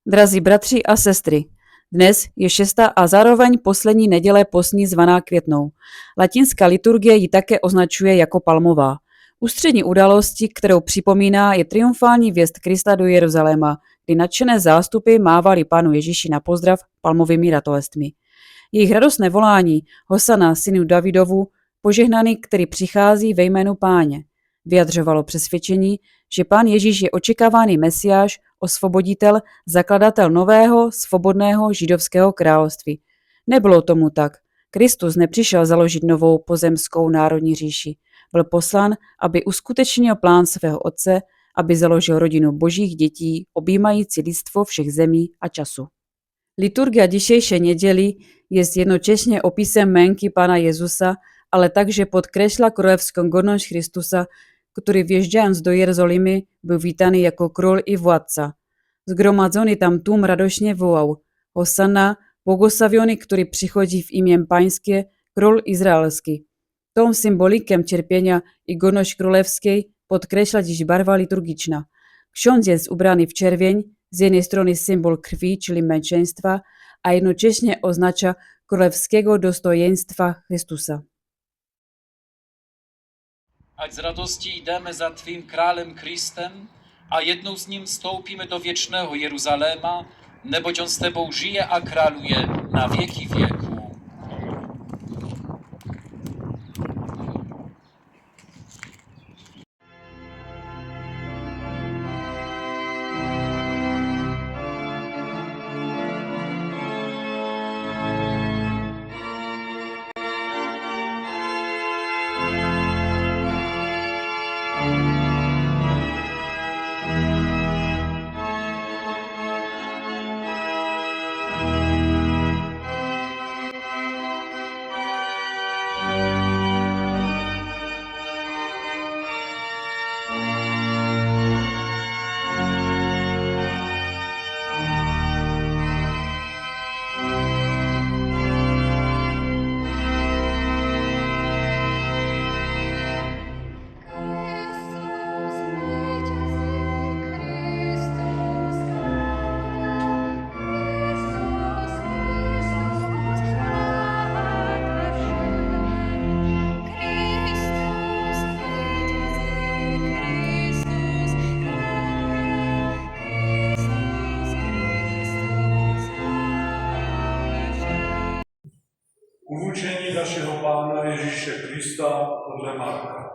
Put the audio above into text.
Drazí bratři a sestry, dnes je 6. a zároveň poslední neděle postní zvaná Květnou. Latinská liturgie ji také označuje jako palmová. Ústřední událostí, kterou připomíná, je triumfální vjezd Krista do Jeruzaléma, kdy nadšené zástupy mávali Pánu Ježíši na pozdrav palmovými ratolestmi. Jejich radostné volání Hosana, synu Davidovu, požehnaný, který přichází ve jménu Páně, vyjadřovalo přesvědčení, že Pán Ježíš je očekávaný Mesiáš, osvoboditel, zakladatel nového, svobodného židovského království. Nebylo tomu tak. Kristus nepřišel založit novou pozemskou národní říši. Byl poslán, aby uskutečnil plán svého otce, aby založil rodinu božích dětí, objímající lidstvo všech zemí a času. Liturgia dzisiejszej niedzieli jest jednocześnie opisem męki Pana Jezusa, ale także podkreśla królewską godność Chrystusa, który wjeżdżając do Jerozolimy był witany jako król i władca. Zgromadzony tam tłum radośnie wołał: Hosanna, błogosławiony, który przychodzi w imię Pańskie, król izraelski. Tą symbolikę cierpienia i godność królewskiej podkreśla dziś barwa liturgiczna. Ksiądz jest ubrany w czerwień, z jednej strony symbol krwi, czyli męczeństwa, a jednocześnie oznacza królewskiego dostojeństwa Chrystusa. Ać z radości idemy za Twym Królem Chrystem, a jedną z Nim wstąpimy do wiecznego Jeruzalema, neboć On z Tebą żyje, a króluje na wieki wieku. Umučení našeho Pána Ježíše Krista podle Marka.